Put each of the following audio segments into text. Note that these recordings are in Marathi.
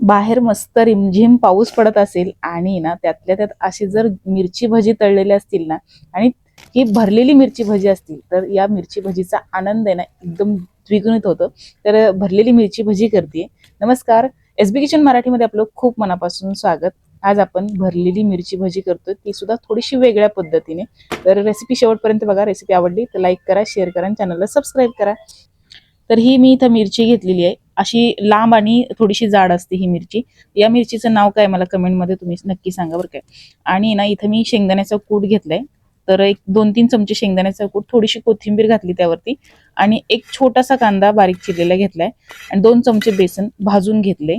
बाहेर मस्त रिमझिम पाऊस पडत असेल आणि ना त्यातल्या त्यात अशी जर मिरची भजी तळलेली असतील ना आणि ही भरलेली मिरची भजी असतील तर या मिरची भजीचा आनंद आहे ना एकदम द्विगुणित होतो. तर भरलेली मिरची भजी करते. नमस्कार, SB किचन मराठीमध्ये आपलं खूप मनापासून स्वागत. आज आपण भरलेली मिरची भजी करतोय, ती सुद्धा थोडीशी वेगळ्या पद्धतीने. तर रेसिपी शेवटपर्यंत बघा. रेसिपी आवडली तर लाईक करा, शेअर करा आणि चॅनलला सबस्क्राईब करा. तर ही मी इथं मिरची घेतलेली आहे, अशी लांब आणि थोडीशी जाड असते ही मिरची. या मिरचीचं नाव काय मला कमेंटमध्ये तुम्ही नक्की सांगा बरं काय. आणि ना इथं मी शेंगदाण्याचा कूट घेतलाय, तर एक 2-3 चमचे शेंगदाण्याचा कूट, थोडीशी कोथिंबीर घातली त्यावरती आणि एक छोटासा कांदा बारीक चिरलेला घेतलाय आणि 2 चमचे बेसन भाजून घेतले.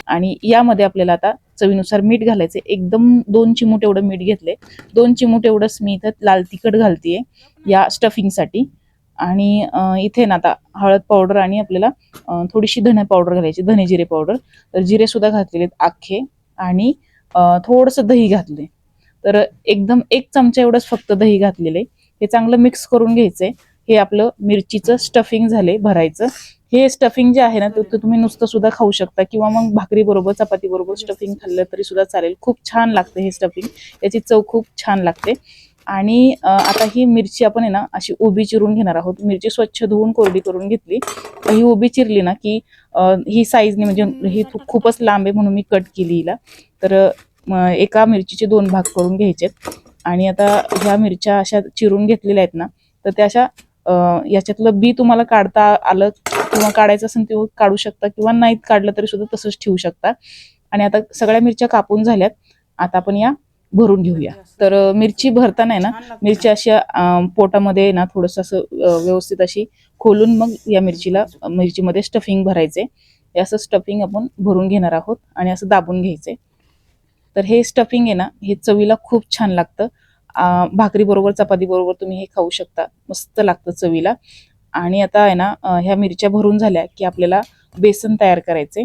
आणि यामध्ये आपल्याला आता चवीनुसार मीठ घालायचे, एकदम 2 चिमूट एवढं मीठ घेतले. 2 चिमूट एवढंच मी इथं लाल तिखट घालतीये या स्टफिंगसाठी. आणि इथे ना आता हळद पावडर आणि आपल्याला थोडीशी धने पावडर घालायची, धने जिरे पावडर. तर जिरे सुद्धा घातलेले आखे आणि थोडंसं दही घातले. तर एकदम 1 चमचा एवढंच फक्त दही घातलेलं आहे. हे चांगलं मिक्स करून घ्यायचंय. हे आपलं मिरचीचं स्टफिंग झाले भरायचं. हे स्टफिंग जे आहे ना ते तुम्ही नुसतं सुद्धा खाऊ शकता किंवा मग भाकरी बरोबर चपाती बरोबर स्टफिंग खाल्लं तरी सुद्धा चालेल. खूप छान लागतं हे स्टफिंग, याची चव खूप छान लागते. आणि आता ही मिरची आपण आहे ना अशी उभी चिरून घेणार आहोत. मिरची स्वच्छ धुवून कोरडी करून घेतली. ही उभी चिरली ना की ही साईजने, म्हणजे ही खूपच लांब आहे म्हणून मी कट केली हिला. तर एका मिरचीचे 2 भाग करून घ्यायचेत. आणि आता ह्या मिरच्या अशा चिरून घेतलेल्या आहेत ना, तर त्या अशा याच्यातलं बी तुम्हाला काढता आलं किंवा काढायचं असेल ते काढू शकता किंवा नाहीत काढलं तरी सुद्धा तसंच ठेवू शकता. आणि आता सगळ्या मिरच्या कापून झाल्यात. आता आपण या भरून घेऊया. तर मिरची भरताना आहे ना, मिरची अशा पोटामध्ये ना थोडंसं असं व्यवस्थित अशी खोलून मग या मिरचीमध्ये स्टफिंग भरायचे. हे असं स्टफिंग आपण भरून घेणार आहोत आणि असं दाबून घ्यायचंय. तर हे स्टफिंग आहे ना, हे चवीला खूप छान लागतं. भाकरी बरोबर चपाती बरोबर तुम्ही हे खाऊ शकता, मस्त लागतं चवीला. आणि आता आहे ना ह्या मिरच्या भरून झाल्या की आपल्याला बेसन तयार करायचे.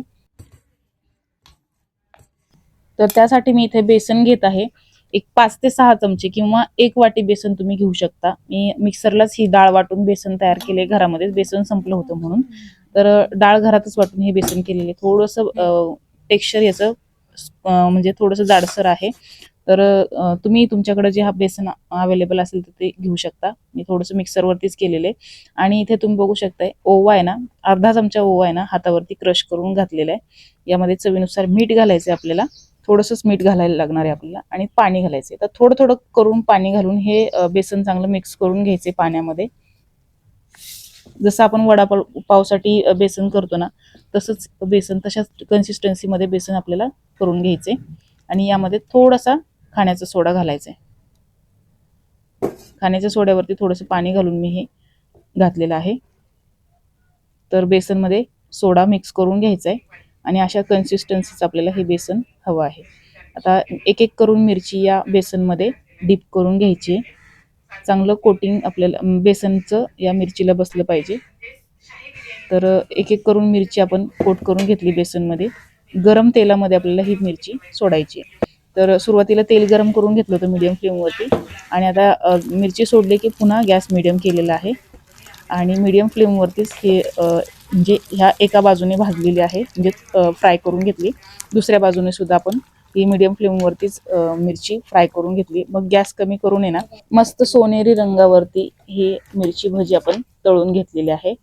तर त्यासाठी मी इथे बेसन घेत आहे. एक 5 ते 6 चमचे किंवा 1 वाटी बेसन तुम्ही घेऊ शकता. मी मिक्सरलाच ही डाळ वाटून बेसन तयार केले घरामध्ये, बेसन संपलं होतं म्हणून. तर डाळ घरातच वाटून हे बेसन केलेले. थोडंसं टेक्स्चर याचं म्हणजे थोडंसं जाडसर आहे. तर तुम्ही तुमच्याकडे जे हा बेसन अवेलेबल असेल तर ते घेऊ शकता. मी थोडंसं मिक्सरवरतीच केलेले. आणि इथे तुम्ही बघू शकताय ओवा आहे ना, अर्धा चमचा ओवा आहे ना हातावरती क्रश करून घातलेला आहे. यामध्ये चवीनुसार मीठ घालायचं आपल्याला, थोडंसंच मीठ घालायला लागणार आहे आपल्याला. आणि पाणी घालायचे. तर थोडं थोडं करून पाणी घालून हे बेसन चांगलं मिक्स करून घ्यायचे पाण्यामध्ये. जसं आपण वडापावसाठी बेसन करतो ना, तसंच बेसन तशाच कन्सिस्टन्सीमध्ये बेसन आपल्याला करून घ्यायचे. आणि यामध्ये थोडासा खाण्याचा सोडा घालायचा आहे. खाण्याच्या सोड्यावरती थोडंसं पाणी घालून मी हे घातलेलं आहे. तर बेसनमध्ये सोडा मिक्स करून घ्यायचा आहे आणि अशा कन्सिस्टन्सीचं आपल्याला हे बेसन हवं आहे. आता एक एक करून मिरची या बेसनमध्ये डीप करून घ्यायची. चांगलं कोटिंग आपल्याला बेसनचं या मिरचीला बसलं पाहिजे. तर एक एक करून मिरची आपण कोट करून घेतली बेसनमध्ये. गरम तेलामध्ये आपल्याला ही मिरची सोडायची. तर सुरुवातीला तेल गरम करून घेतलं होतं मीडियम फ्लेमवरती. आणि आता मिरची सोडली की पुन्हा गॅस मीडियम केलेला आहे आणि मीडियम फ्लेमवरतीच हे म्हणजे ह्या एका बाजूने भाजलेली आहे, म्हणजे फ्राय करून घेतली. दुसऱ्या बाजूने सुद्धा आपण ही मीडियम फ्लेमवरतीच मिरची फ्राय करून घेतली. मग गॅस कमी करून आहे ना मस्त सोनेरी रंगावरती ही मिरची भजी आपण तळून घेतलेली आहे.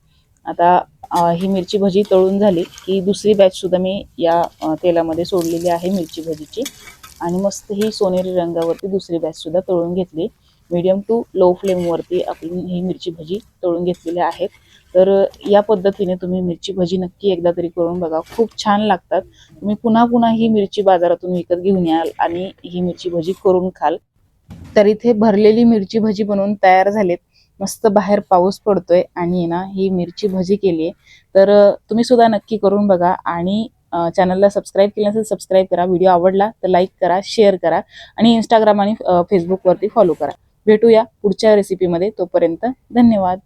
आता ही मिरची भजी तळून झाली की दुसरी बॅच सुद्धा मी या तेलामध्ये सोडलेली आहे मिरची भजीची. आणि मस्त ही सोनेरी रंगावरती दुसरी बॅच सुद्धा तळून घेतली. मीडियम टू लो फ्लेमवरती आपण ही मिरची भजी तळून घेतलेली आहेत. तर या पद्धतीने तुम्ही मिरची भजी नक्की एकदा तरी करून बघा, खूप छान लागतात. तुम्ही पुन्हा पुन्हा ही मिरची बाजारातून विकत घेऊन याल आणि ही मिरची भजी करून खाल. तर इथे भरलेली मिरची भजी बनवून तयार झालेत. मस्त बाहेर पाऊस पडतोय आणि ना ही मिरची भजी केली आहे. तर तुम्ही सुद्धा नक्की करून बघा. आणि चॅनलला सबस्क्राईब केलं नसेल सबस्क्राईब करा. व्हिडिओ आवडला तर लाईक करा, शेअर करा आणि इंस्टाग्राम आणि फेसबुकवरती फॉलो करा. भेटूया पुढच्या रेसिपीमध्ये. तोपर्यंत धन्यवाद.